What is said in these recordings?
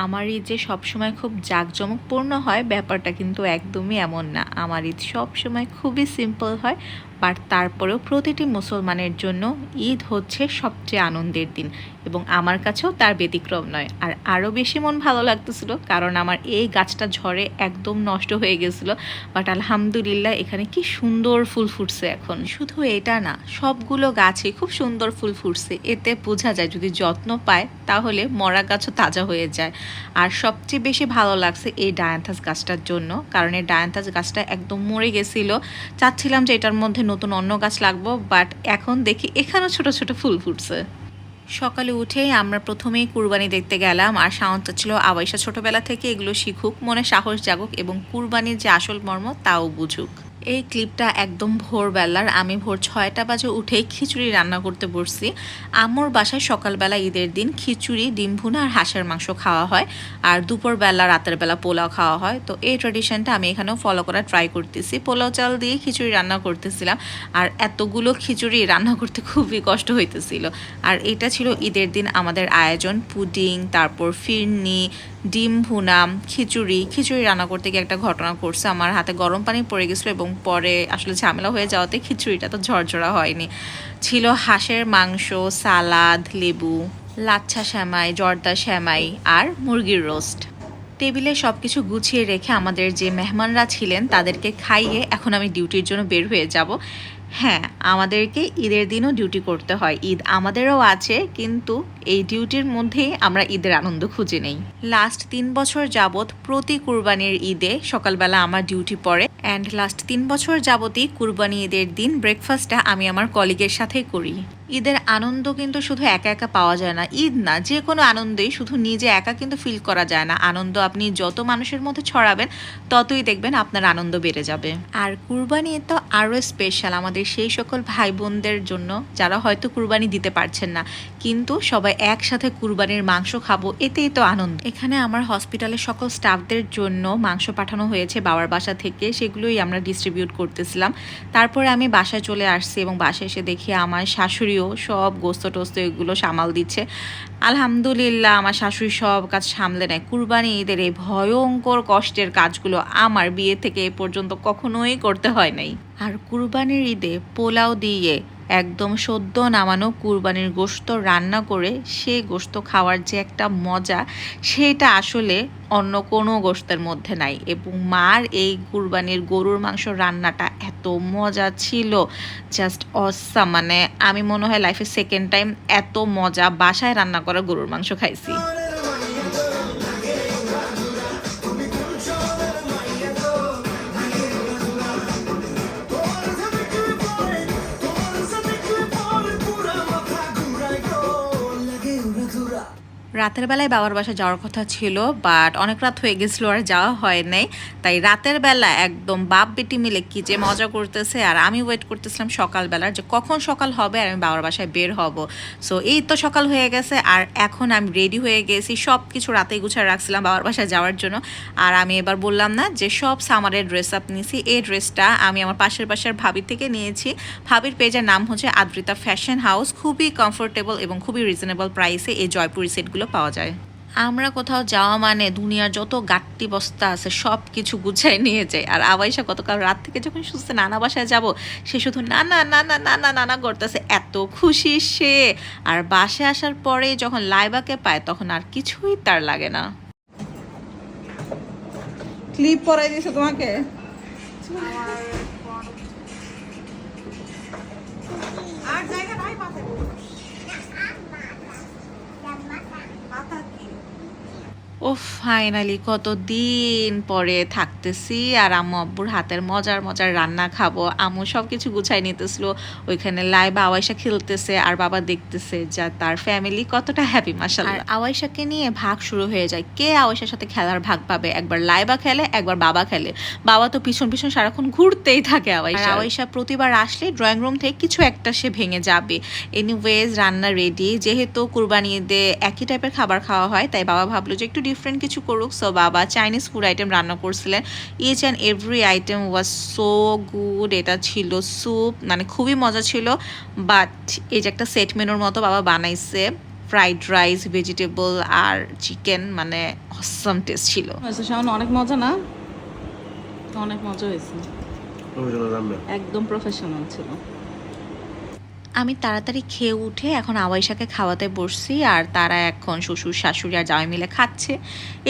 আমার ঈদ যে সবসময় খুব জাঁকজমকপূর্ণ হয় ব্যাপারটা কিন্তু একদমই এমন না। আমার ঈদ সবসময় খুবই সিম্পল হয়, বাট তারপরেও প্রতিটি মুসলমানের জন্য ঈদ হচ্ছে সবচেয়ে আনন্দের দিন এবং আমার কাছেও তার ব্যতিক্রম নয়। আর আরও বেশি মন ভালো লাগতেছিল কারণ আমার এই গাছটা ঝড়ে একদম নষ্ট হয়ে গেছিলো, বাট আলহামদুলিল্লাহ এখানে কি সুন্দর ফুল ফুটছে। এখন শুধু এটা না, সবগুলো গাছে খুব সুন্দর ফুল ফুটছে। এতে বোঝা যায় যদি যত্ন পায় তাহলে মরা গাছও তাজা হয়ে যায়। আর সবচেয়ে বেশি ভালো লাগছে এই ডায়ান্থাস গাছটার জন্য, কারণ এই ডায়ান্থাস গাছটা একদম মরে গেছিল। চাচ্ছিলাম যে এটার মধ্যে নতুন অন্য গাছ লাগবো, বাট এখন দেখি এখানেও ছোট ছোট ফুল ফুটছে। সকালে উঠেই আমরা প্রথমেই কুরবানি দেখতে গেলাম, আর সাউন্ডটা ছিল আওয়াইশা ছোটবেলা থেকে এগুলো শিখুক, মনে সাহস জাগুক এবং কুরবানির যে আসল মর্ম তাও বুঝুক। এই ক্লিপটা একদম ভোরবেলার। আমি ভোর 6টা বাজে উঠেই খিচুড়ি রান্না করতে বসছি। আম্মুর বাসায় সকালবেলা ঈদের দিন খিচুড়ি, ডিম ভুনা আর হাঁসের মাংস খাওয়া হয়, আর দুপুরবেলা রাতের বেলা পোলাও খাওয়া হয়। তো এই ট্র্যাডিশনটা আমি এখানেও ফলো করার ট্রাই করতেছি। পোলাও চাল দিয়ে খিচুড়ি রান্না করতেছিলাম, আর এতগুলো খিচুড়ি রান্না করতে খুবই কষ্ট হইতেছিল। আর এটা ছিল ঈদের দিন আমাদের আয়োজন, পুডিং, তারপর ফিরনি, ডিম ভুনা, খিচুড়ি রান্না করতে গিয়ে একটা ঘটনা করছে, আমার হাতে গরম পানি পড়ে গেছিলো এবং পরে আসলে ঝামেলা হয়ে যাওয়াতে খিচুড়িটা তো ঝরঝরা হয়নি। ছিল হাঁসের মাংস, সালাদ, লেবু, লাচ্ছা সেমাই, জর্দা সেমাই আর মুরগির রোস্ট। টেবিলে সব কিছু গুছিয়ে রেখে আমাদের যে মেহমানরা ছিলেন তাদেরকে খাইয়ে এখন আমি ডিউটির জন্য বের হয়ে যাব। হ্যাঁ, আমাদেরকে ঈদের দিনও ডিউটি করতে হয়, ঈদ আমাদেরও আছে, কিন্তু এই ডিউটির মধ্যেই আমরা ঈদের আনন্দ খুঁজে নেই। লাস্ট 3 বছর যাবৎ প্রতি কুরবানির ঈদে সকালবেলা আমার ডিউটি পড়ে, অ্যান্ড লাস্ট 3 বছর যাবতই কুরবানি ঈদের দিন ব্রেকফাস্টটা আমি আমার কলিগের সাথেই করি। ঈদের আনন্দ কিন্তু শুধু একা একা পাওয়া যায় না। ঈদ না, যে কোনো আনন্দেই শুধু নিজে একা কিন্তু ফিল করা যায় না। আনন্দ আপনি যত মানুষের মধ্যে ছড়াবেন ততই দেখবেন আপনার আনন্দ বেড়ে যাবে। আর কুরবানি তো আরও স্পেশাল আমাদের সেই সকল ভাই বোনদের জন্য যারা হয়তো কুরবানি দিতে পারছেন না, কিন্তু সবাই একসাথে কুরবানির মাংস খাবো, এতেই তো আনন্দ। এখানে আমার হসপিটালের সকল স্টাফদের জন্য মাংস পাঠানো হয়েছে বাবার বাসা থেকে, সেগুলোই আমরা ডিস্ট্রিবিউট করতেছিলাম। তারপরে আমি বাসায় চলে আসছি এবং বাসায় এসে দেখি আমার শাশুড়িও সব গোস্ত টোস্ত এগুলো সামাল দিচ্ছে। আলহামদুলিল্লাহ আমার শাশুড়ি সব কাজ সামলে নেয়। কুরবানি ঈদের এই ভয়ঙ্কর কষ্টের কাজগুলো আমার বিয়ে থেকে এ পর্যন্ত কখনোই করতে হয় নাই। আর কুরবানির ঈদে পোলাও দিয়ে একদম সদ্য নামানো কুরবানির গোশত রান্না করে সে গোশত খাওয়ার যে একটা মজা, সেটা আসলে অন্য কোনো গোশতের মধ্যে নাই। এবং মার এই কুরবানির গরুর মাংস রান্নাটা এত মজা ছিল, জাস্ট অসাম। মানে আমি মনে হয় লাইফে সেকেন্ড টাইম এত মজা বাসায় রান্না করা গরুর মাংস খাইছি। রাতের বেলায় বাবার বাসায় যাওয়ার কথা ছিল, বাট অনেক রাত হয়ে গেছিলো আর যাওয়া হয় নাই। তাই রাতের বেলা একদম বাপ বেটি মিলে কি যে মজা করতেছে, আর আমি ওয়েট করতেছিলাম সকালবেলার যে কখন সকাল হবে আর আমি বাবার বাসায় বের হব। সো এই তো সকাল হয়ে গেছে, আর এখন আমি রেডি হয়ে গেছি, সব কিছু রাতেই গুছিয়ে রাখছিলাম বাবার বাসায় যাওয়ার জন্য। আর আমি এবার বললাম না যে সব সামারের ড্রেস আপ নিয়েছি, এই ড্রেসটা আমি আমার পাশের বাসার ভাবির থেকে নিয়েছি। ভাবির পেজের নাম হচ্ছে আদ্রিতা ফ্যাশন হাউস। খুবই কমফোর্টেবল এবং খুবই রিজনেবল প্রাইসে এই জয়পুরি সেটগুলো পাওয়া যায়। আমরা কোথাও যাওয়া মানে দুনিয়ার যত গাট্টি বস্তা আছে সব কিছু গুছাই নিয়ে যাই। আর আবাইশা গতকাল রাত থেকে যখন শুনছে নানা বাসায় যাব, সে শুধু নানা নানা নানা নানা করতেছে, এত খুশি সে। আর বাসায় আসার পরে যখন লাইবাকে পায় তখন আর কিছুই তার লাগে না। ক্লিপ পরাই দিয়েছে তোমাকে। আর জায়গা নাই মাথায়। ও ফাইনালি কতদিন পরে থাকতেছি, আর আম্মু আব্বুর হাতের মজার মজার রান্না খাবো। আম্মু সব কিছু গুছাই নিতেছিল, ওইখানে লাইবা আওয়াইশা খেলতেছে আর বাবা দেখতেছে যা তার ফ্যামিলি কতটা হ্যাপি মাশাআল্লাহ। আর আওয়াইশাকে নিয়ে ভাগ শুরু হয়ে যায়, কে আওয়াইশার সাথে খেলার ভাগ পাবে। একবার লাইবা খেলে, একবার বাবা খেলে। বাবা তো পিছন পিছন সারাক্ষণ ঘুরতেই থাকে। আওয়াইশা প্রতিবার আসলে ড্রয়িং রুম থেকে কিছু একটা সে ভেঙে যাবে। এনিওয়েজ রান্না রেডি। যেহেতু কুরবানি ঈদে একই টাইপের খাবার খাওয়া হয়, তাই বাবা ভাবলো যে একটু ডিফারেন্ট কিছু করুক। সো বাবা চাইনিজ ফুড আইটেম রান্না করছিলেন। Each and every item was so good. এটা ছিল স্যুপ, মানে খুবই মজা ছিল। বাট এই যে একটা সেট মেনুর মতো বাবা বানাইছে, ফ্রাইড রাইস, ভেজিটেবল আর চিকেন, মানে অসাম টেস্ট ছিল। শাওন অনেক মজা না? অনেক মজা হয়েছে, একদম প্রফেশনাল ছিল। আমি তাড়াতাড়ি খেয়ে উঠে এখন আওয়াইশাকে খাওয়াতে বসছি, আর তারা এখন শ্বশুর শাশুড়ি আর জামাই মিলে খাচ্ছে।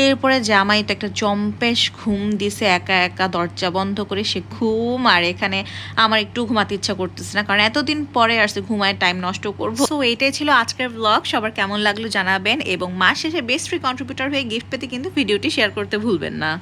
এরপরে জামাই তো একটা জম্পেশ ঘুম দিছে একা একা দরজা বন্ধ করে, সে ঘুম। আর এখানে আমার একটু ঘুমাতে ইচ্ছা করতেছে না, কারণ এতদিন পরে আসছে, ঘুমায় টাইম নষ্ট করবো। সো এটাই ছিল আজকের ব্লগ। সবার কেমন লাগলো জানাবেন, এবং মাস শেষে বেস্ট ফ্রি কন্ট্রিবিউটর হয়ে গিফট পেতে কিন্তু ভিডিওটি শেয়ার করতে ভুলবেন না।